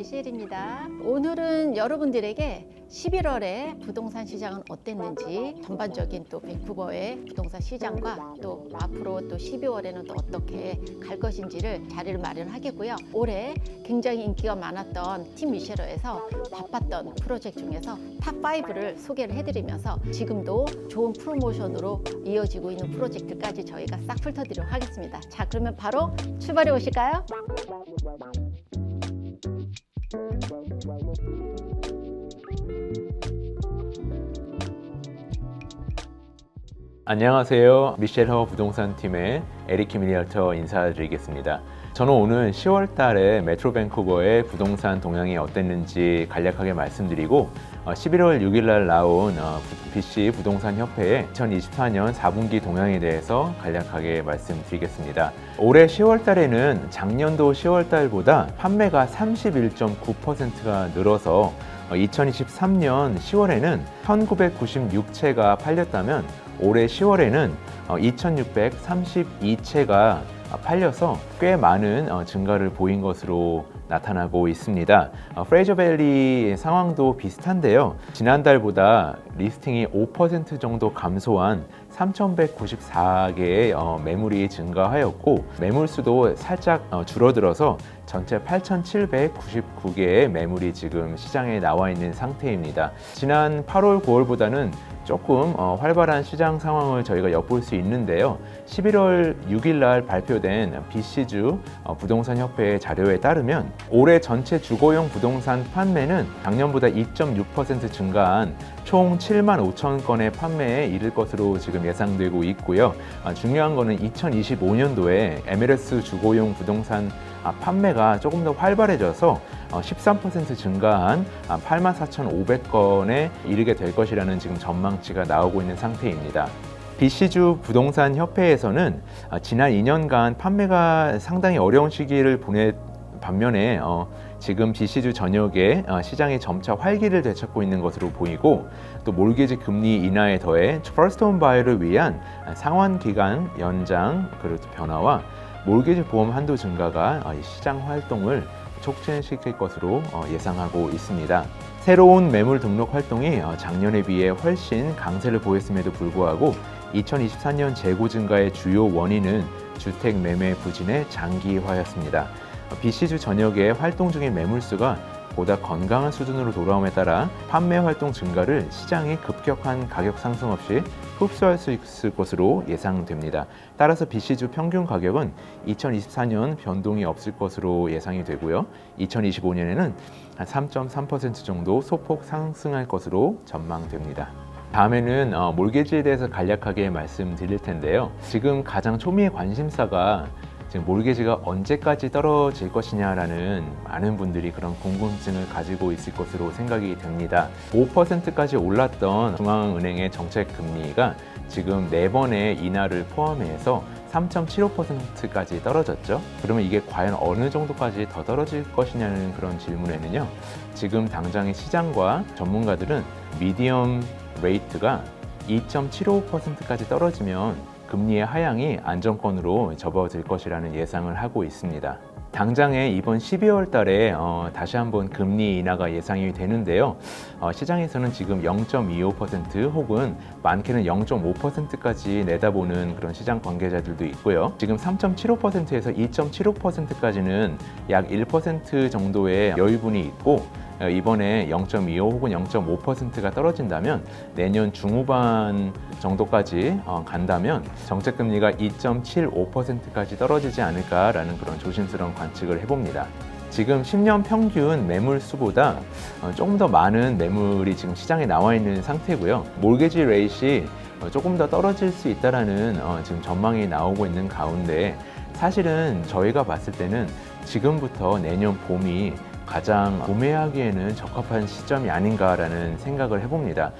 미셸입니다. 오늘은 여러분들에게 11월에 부동산 시장은 어땠는지, 전반적인 또 밴쿠버의 부동산 시장과 또 앞으로 또 12월에는 또 어떻게 갈 것인지를 자리를 마련하겠고요. 올해 굉장히 인기가 많았던 팀 미셸에서 바빴던 프로젝트 중에서 탑5를 소개를 해드리면서 지금도 좋은 프로모션으로 이어지고 있는 프로젝트까지 저희가 싹 훑어드리도록 하겠습니다. 자, 그러면 바로 출발해 보실까요? 안녕하세요. 미셸허 부동산팀의 에릭 김 리얼터 인사드리겠습니다. 저는 오늘 10월 달에 메트로 밴쿠버의 부동산 동향이 어땠는지 간략하게 말씀드리고 11월 6일 날 나온 BC 부동산 협회의 2024년 4분기 동향에 대해서 간략하게 말씀드리겠습니다. 올해 10월 달에는 작년도 10월 달보다 판매가 31.9%가 늘어서 2023년 10월에는 1996채가 팔렸다면 올해 10월에는 2632채가 팔려서 꽤 많은 증가를 보인 것으로 나타나고 있습니다. 프레이저밸리 상황도 비슷한데요. 지난달보다 리스팅이 5% 정도 감소한 3,194개의 매물이 증가하였고 매물수도 살짝 줄어들어서 전체 8,799개의 매물이 지금 시장에 나와 있는 상태입니다. 지난 8월, 9월보다는 조금 활발한 시장 상황을 저희가 엿볼 수 있는데요. 11월 6일 날 발표된 BC주 부동산 협회의 자료에 따르면 올해 전체 주거용 부동산 판매는 작년보다 2.6% 증가한 총 7만 5천 건의 판매에 이를 것으로 지금 예상되고 있고요. 중요한 거는 2025년도에 MLS 주거용 부동산 판매가 조금 더 활발해져서 13% 증가한 84,500건에 이르게 될 것이라는 지금 전망치가 나오고 있는 상태입니다. BC주 부동산 협회에서는 지난 2년간 판매가 상당히 어려운 시기를 보낸 반면에 지금 BC주 전역에 시장이 점차 활기를 되찾고 있는 것으로 보이고 또 몰개지 금리 인하에 더해 퍼스트 홈 바이어를 위한 상환 기간 연장 그리고 변화와 몰개지 보험 한도 증가가 시장 활동을 촉진시킬 것으로 예상하고 있습니다. 새로운 매물 등록 활동이 작년에 비해 훨씬 강세를 보였음에도 불구하고 2024년 재고 증가의 주요 원인은 주택 매매 부진의 장기화였습니다. BC주 전역의 활동 중인 매물수가 보다 건강한 수준으로 돌아옴에 따라 판매 활동 증가를 시장이 급격한 가격 상승 없이 흡수할 수 있을 것으로 예상됩니다. 따라서 BC주 평균 가격은 2024년 변동이 없을 것으로 예상이 되고요. 2025년에는 한 3.3% 정도 소폭 상승할 것으로 전망됩니다. 다음에는 몰개지에 대해서 간략하게 말씀드릴 텐데요. 지금 가장 초미의 관심사가 지금 몰개지가 언제까지 떨어질 것이냐라는 많은 분들이 그런 궁금증을 가지고 있을 것으로 생각이 됩니다. 5%까지 올랐던 중앙은행의 정책 금리가 지금 4번의 인하를 포함해서 3.75%까지 떨어졌죠. 그러면 이게 과연 어느 정도까지 더 떨어질 것이냐는 그런 질문에는요. 지금 당장의 시장과 전문가들은 미디엄 레이트가 2.75%까지 떨어지면 금리의 하향이 안정권으로 접어들 것이라는 예상을 하고 있습니다. 당장에 이번 12월 달에 다시 한번 금리 인하가 예상이 되는데요. 시장에서는 지금 0.25% 혹은 많게는 0.5%까지 내다보는 그런 시장 관계자들도 있고요. 지금 3.75%에서 2.75%까지는 약 1% 정도의 여유분이 있고 이번에 0.25 혹은 0.5%가 떨어진다면 내년 중후반 정도까지 간다면 정책금리가 2.75%까지 떨어지지 않을까라는 그런 조심스러운 관측을 해봅니다. 지금 10년 평균 매물 수보다 조금 더 많은 매물이 지금 시장에 나와 있는 상태고요. 몰개지 레이트이 조금 더 떨어질 수 있다라는 지금 전망이 나오고 있는 가운데 사실은 저희가 봤을 때는 지금부터 내년 봄이 가장 구매하기에는 적합한 시점이 아닌가라는 생각을 해봅니다.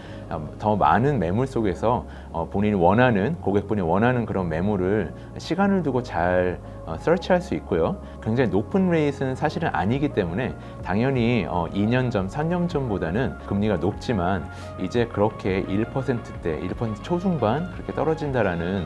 더 많은 매물 속에서 본인이 원하는, 고객분이 원하는 그런 매물을 시간을 두고 잘 서치할 수 있고요. 굉장히 높은 레이트는 사실은 아니기 때문에 당연히 2년 전, 3년 전보다는 금리가 높지만 이제 그렇게 1%대, 1% 초중반 그렇게 떨어진다라는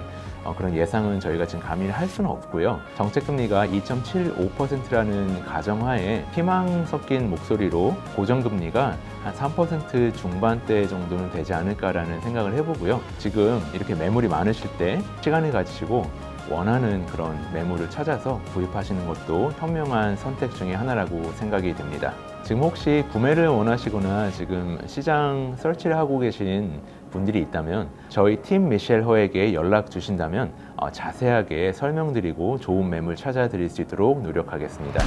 그런 예상은 저희가 지금 감히를 할 수는 없고요. 정책금리가 2.75%라는 가정하에 희망 섞인 목소리로 고정금리가 한 3% 중반대 정도는 되지 않을까라는 생각을 해보고요. 지금 이렇게 매물이 많으실 때 시간을 가지시고 원하는 그런 매물을 찾아서 구입하시는 것도 현명한 선택 중에 하나라고 생각이 됩니다. 지금 혹시 구매를 원하시거나 지금 시장 서치를 하고 계신 분들이 있다면 저희 팀 미셸 허에게 연락 주신다면 자세하게 설명드리고 좋은 매물 찾아드릴 수 있도록 노력하겠습니다.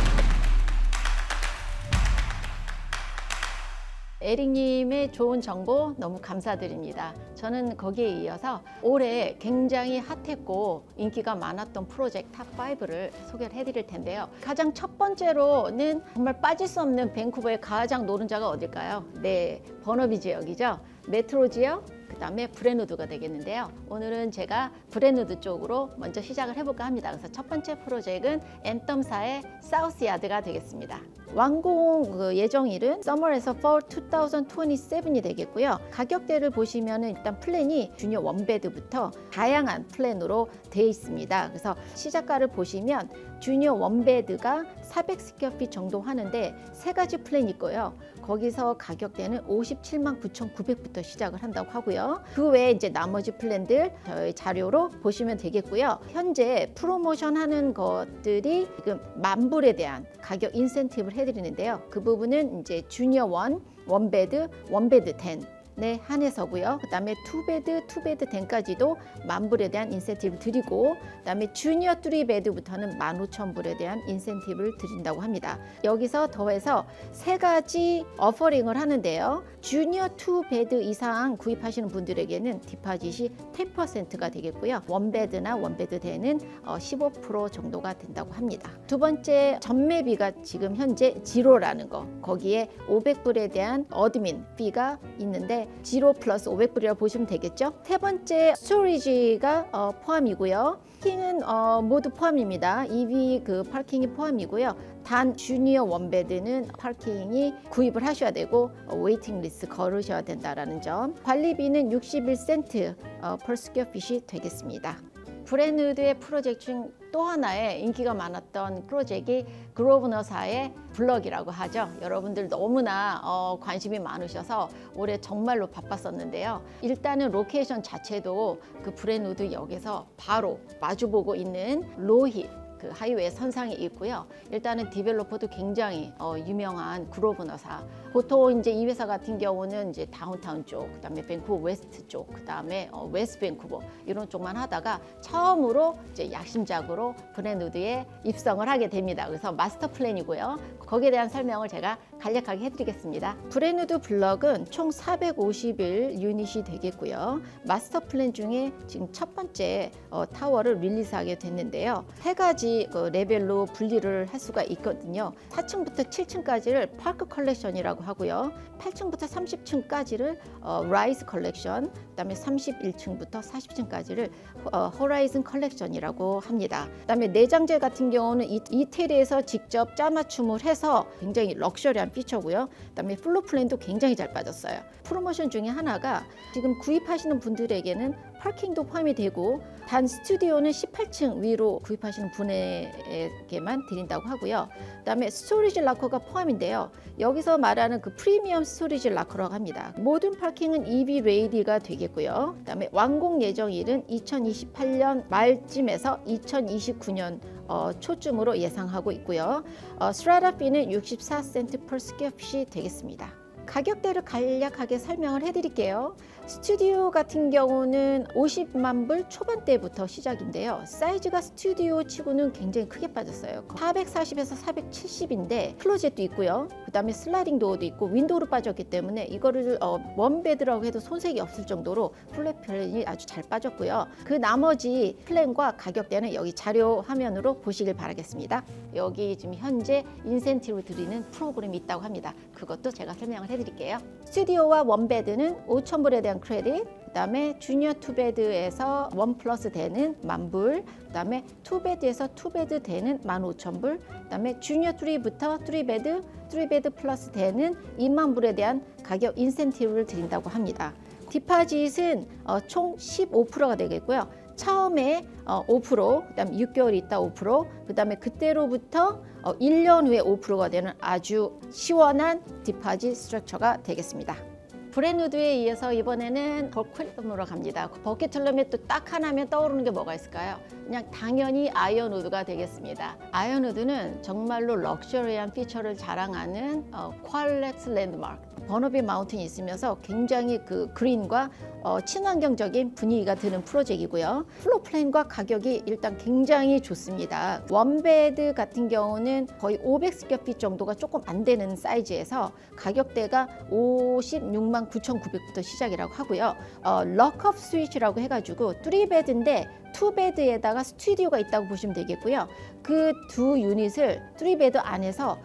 에릭님의 좋은 정보 너무 감사드립니다. 저는 거기에 이어서 올해 굉장히 핫했고 인기가 많았던 프로젝트 탑5를 소개를 해드릴 텐데요. 가장 첫 번째로는 정말 빠질 수 없는 밴쿠버의 가장 노른자가 어딜까요? 네, 버너비 지역이죠. 메트로 지역, 그 다음에 브랜우드가 되겠는데요. 오늘은 제가 브랜우드 쪽으로 먼저 시작을 해볼까 합니다. 그래서 첫 번째 프로젝트는 앤텀사의 사우스야드가 되겠습니다. 완공 예정일은 서머에서 fall 2027이 되겠고요. 가격대를 보시면 일단 플랜이 주니어 원베드부터 다양한 플랜으로 되어 있습니다. 그래서 시작가를 보시면 주니어 원베드가 400스퀘어핏 정도 하는데 세 가지 플랜이 있고요. 거기서 가격대는 57만 9,900부터 시작을 한다고 하고요. 그 외에 이제 나머지 플랜들 저희 자료로 보시면 되겠고요. 현재 프로모션 하는 것들이 지금 만불에 대한 가격 인센티브를 해드리는데요. 그 부분은 이제 주니어 원베드 10 네, 한해서고요. 그 다음에 투베드 10까지도 만불에 대한 인센티브를 드리고 그 다음에 주니어 3베드부터는 15,000불에 대한 인센티브를 드린다고 합니다. 여기서 더해서 세 가지 어퍼링을 하는데요. 주니어 2베드 이상 구입하시는 분들에게는 디파짓이 10%가 되겠고요. 원베드나 원베드 대는 15% 정도가 된다고 합니다. 두 번째 전매비가 지금 현재 지로라는 거, 거기에 500불에 대한 어드민 피가 있는데 지로 플러스 500불이라고 보시면 되겠죠. 세 번째 스토리지가 포함이고요. 파킹은 모두 포함입니다. EV 그 파킹이 포함이고요. 단 주니어 원베드는 파킹이 구입을 하셔야 되고 웨이팅 리스트 걸으셔야 된다라는 점. 관리비는 61센트 per square feet이 되겠습니다. 브랜우드의 프로젝트 중 또 하나의 인기가 많았던 프로젝트이 그로브너사의 블럭이라고 하죠. 여러분들 너무나 관심이 많으셔서 올해 정말로 바빴었는데요. 일단은 로케이션 자체도 그 브랜우드 역에서 바로 마주보고 있는 로힛 그 하이웨이 선상에 있고요. 일단은 디벨로퍼도 굉장히 유명한 그로브너사. 보통 이제 이 회사 같은 경우는 이제 다운타운 쪽, 그다음에 밴쿠버 웨스트 쪽, 그다음에 웨스트 밴쿠버 이런 쪽만 하다가 처음으로 이제 야심작으로 브랜우드에 입성을 하게 됩니다. 그래서 마스터 플랜이고요. 거기에 대한 설명을 제가 간략하게 해드리겠습니다. 브랜우드 블럭은 총 451 유닛이 되겠고요. 마스터 플랜 중에 지금 첫 번째 타워를 릴리스하게 됐는데요. 세 가지 레벨로 분리를 할 수가 있거든요. 4층부터 7층까지를 파크 컬렉션이라고 하고요. 8층부터 30층까지를 라이즈 컬렉션, 그다음에 31층부터 40층까지를 호라이즌 컬렉션이라고 합니다. 그다음에 내장재 같은 경우는 이태리에서 직접 짜맞춤을 해서 굉장히 럭셔리한 피처고요. 그다음에 플로 플랜도 굉장히 잘 빠졌어요. 프로모션 중에 하나가 지금 구입하시는 분들에게는 파킹도 포함이 되고 단 스튜디오는 18층 위로 구입하시는 분에게만 드린다고 하고요. 그다음에 스토리지 락커가 포함인데요. 여기서 말하는 그 프리미엄 스토리지 락커라고 합니다. 모든 파킹은 EV 레이디가 되겠고요. 그다음에 완공 예정일은 2028년 말쯤에서 2029년 초쯤으로 예상하고 있고요. 스트라타 피는 64센트 per square feet이 되겠습니다. 가격대를 간략하게 설명을 해드릴게요. 스튜디오 같은 경우는 50만 불 초반대부터 시작인데요. 사이즈가 스튜디오 치고는 굉장히 크게 빠졌어요. 440에서 470인데 클로젯도 있고요. 그 다음에 슬라이딩 도어도 있고 윈도우로 빠졌기 때문에 이거를 원베드라고 해도 손색이 없을 정도로 플랫 플랜이 아주 잘 빠졌고요. 그 나머지 플랜과 가격대는 여기 자료 화면으로 보시길 바라겠습니다. 여기 지금 현재 인센티브를 드리는 프로그램이 있다고 합니다. 그것도 제가 설명을 해드릴게요. 스튜디오와 원베드는 5,000불에 대한 크레딧, 그다음에 주니어 투베드에서 1+ 되는 10,000불, 그다음에 투베드에서 투베드 되는 15,000불, 그다음에 주니어 3부터 3베드 플러스 되는 20,000불에 대한 가격 인센티브를 드린다고 합니다. 디파짓은 총 15%가 되겠고요. 처음에 5%, 그다음 6개월 있다 5%, 그다음에 그때로부터 1년 후에 5%가 되는 아주 시원한 디파짓 스트럭처가 되겠습니다. 브랜누드에 이어서 이번에는 버킷룸으로 갑니다. 버킷룸에 또 딱 하나면 떠오르는 게 뭐가 있을까요? 그냥 당연히 아이언우드가 되겠습니다. 아이언우드는 정말로 럭셔리한 피처를 자랑하는 퀄렉스 랜드마크. 버너비 마운틴이 있으면서 굉장히 그 그린과 친환경적인 분위기가 드는 프로젝트이고요. 플로 플랜과 가격이 일단 굉장히 좋습니다. 원베드 같은 경우는 거의 500스퀘어핏 정도가 조금 안 되는 사이즈에서 가격대가 56만 9,900부터 시작이라고 하고요. 럭업 스위치라고 해가지고 3베드인데 2베드에다가 스튜디오가 있다고 보시면 되겠고요. 그 두 유닛을 3베드 안에서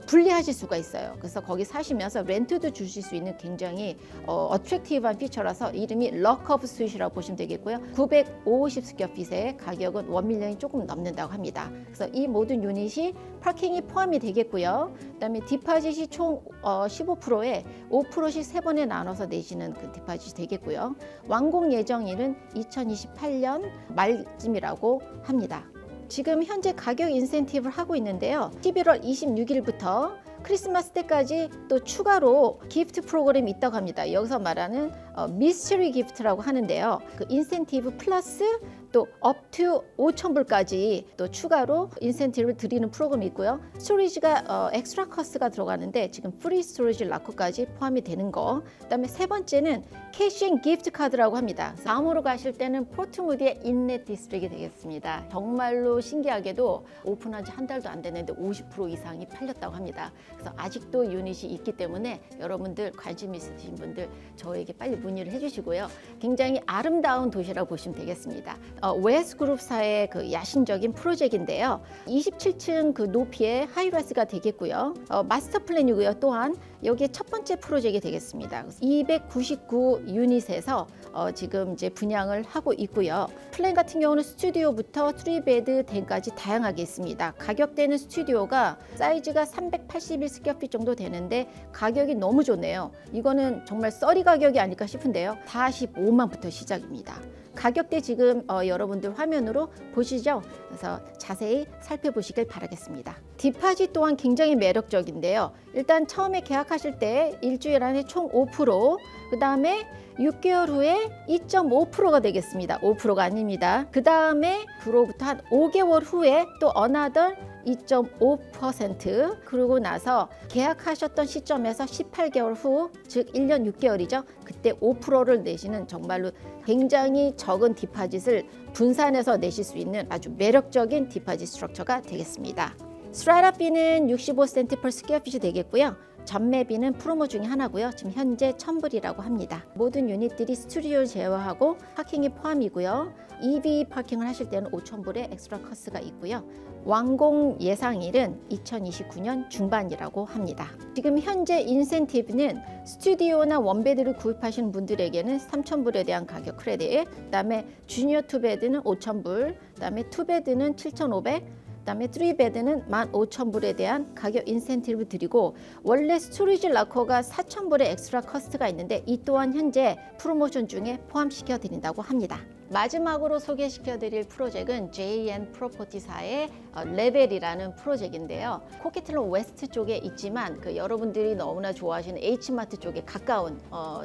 분리하실 수가 있어요. 그래서 거기 사시면서 렌트도 주실 수 있는 굉장히 어트랙티브한 피처라서 이름이 럭업 스윗이라고 보시면 되겠고요. 950스퀘어핏의 가격은 1밀리언이 조금 넘는다고 합니다. 그래서 이 모든 유닛이 파킹이 포함이 되겠고요. 그다음에 디파짓이 총 15%에 5%씩 3번에 나눠서 내시는 그 디파짓이 되겠고요. 완공 예정일은 2028년 말쯤이라고 합니다. 지금 현재 가격 인센티브를 하고 있는데요. 11월 26일부터 크리스마스 때까지 또 추가로 기프트 프로그램이 있다고 합니다. 여기서 말하는 미스터리 기프트라고 하는데요. 그 인센티브 플러스 또 업 투 5,000불까지 또 추가로 인센티브를 드리는 프로그램이 있고요. 스토리지가 엑스트라 커스가 들어가는데 지금 프리 스토리지 락커까지 포함이 되는 거. 그다음에 세 번째는 캐시앤 기프트 카드라고 합니다. 다음으로 가실 때는 포트무디의 인넷 디스트릭이 되겠습니다. 정말로 신기하게도 오픈한 지 한 달도 안 됐는데 50% 이상이 팔렸다고 합니다. 그래서 아직도 유닛이 있기 때문에 여러분들 관심 있으신 분들 저에게 빨리 문의를 해주시고요. 굉장히 아름다운 도시라고 보시면 되겠습니다. 웨스그룹사의 그 야심적인 프로젝트인데요. 27층 그 높이의 하이라이스가 되겠고요. 마스터 플랜이고요. 또한 여기에 첫 번째 프로젝트가 되겠습니다. 299 유닛에서 지금 이제 분양을 하고 있고요. 플랜 같은 경우는 스튜디오부터 3베드 덴까지 다양하게 있습니다. 가격대는 스튜디오가 사이즈가 381스퀘어핏 정도 되는데 가격이 너무 좋네요. 이거는 정말 썰이 가격이 아닐까 싶은데요. 45만부터 시작입니다. 가격대 지금 여러분들 화면으로 보시죠. 그래서 자세히 살펴보시길 바라겠습니다. 디파짓 또한 굉장히 매력적인데요. 일단 처음에 계약하실 때 일주일 안에 총 5%, 그 다음에 6개월 후에 2.5%가 되겠습니다. 5%가 아닙니다. 그 다음에 그로부터 한 5개월 후에 또 another 2.5%, 그러고 나서 계약하셨던 시점에서 18개월 후, 즉 1년 6개월이죠. 그때 5%를 내시는 정말로 굉장히 적은 디파짓을 분산해서 내실 수 있는 아주 매력적인 디파짓 스트럭처가 되겠습니다. 스트라이트비는 65센트 per 스퀘어핏이 되겠고요. 전매비는 프로모 중에 하나고요. 지금 현재 1,000불이라고 합니다. 모든 유닛들이 스튜디오를 제외하고 파킹이 포함이고요. EV 파킹을 하실 때는 5,000불의 엑스트라 커스가 있고요. 완공 예상일은 2029년 중반이라고 합니다. 지금 현재 인센티브는 스튜디오나 원베드를 구입하시는 분들에게는 3,000불에 대한 가격 크레딧, 그다음에 주니어 투베드는 5,000불, 그다음에 투베드는 7,500, 그다음에 3베드는 15,000불에 대한 가격 인센티브를 드리고, 원래 스토리지 락커가 4,000불의 엑스트라 커스트가 있는데 이 또한 현재 프로모션 중에 포함시켜 드린다고 합니다. 마지막으로 소개시켜 드릴 프로젝트는 JN 프로퍼티사의 레벨이라는 프로젝트인데요. 코키틀론 웨스트 쪽에 있지만 그 여러분들이 너무나 좋아하시는 H마트 쪽에 가까운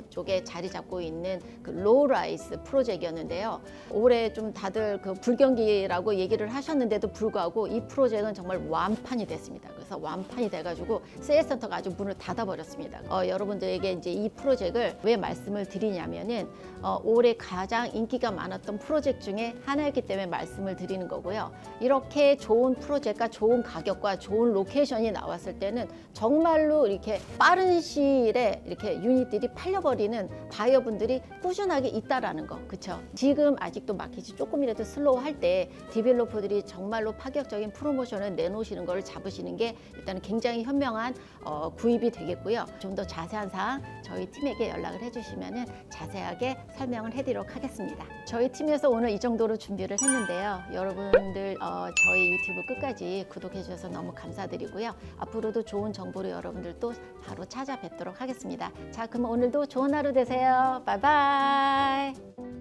쪽에 자리 잡고 있는 그 로우라이스 프로젝트였는데요. 올해 좀 다들 그 불경기라고 얘기를 하셨는데도 불구하고 이 프로젝트는 정말 완판이 됐습니다. 그래서 완판이 돼가지고 세일센터가 아주 문을 닫아버렸습니다. 여러분들에게 이제 이 프로젝트를 왜 말씀을 드리냐면은 올해 가장 인기가 많았던 프로젝트 중에 하나였기 때문에 말씀을 드리는 거고요. 이렇게 좋은 프로젝트가 좋은 가격과 좋은 로케이션이 나왔을 때는 정말로 이렇게 빠른 시일에 이렇게 유닛들이 팔려버리는 바이어분들이 꾸준하게 있다라는 거, 그렇죠? 지금 아직도 마켓이 조금이라도 슬로우할 때 디벨로퍼들이 정말로 파격적인 프로모션을 내놓으시는 걸 잡으시는 게 일단은 굉장히 현명한 구입이 되겠고요. 좀 더 자세한 사항 저희 팀에게 연락을 해주시면 자세하게 설명을 해드리도록 하겠습니다. 저희 팀에서 오늘 이 정도로 준비를 했는데요. 여러분들 저희 유튜브 끝까지 구독해 주셔서 너무 감사드리고요. 앞으로도 좋은 정보로 여러분들 또 바로 찾아뵙도록 하겠습니다. 자, 그럼 오늘도 좋은 하루 되세요. 바이바이.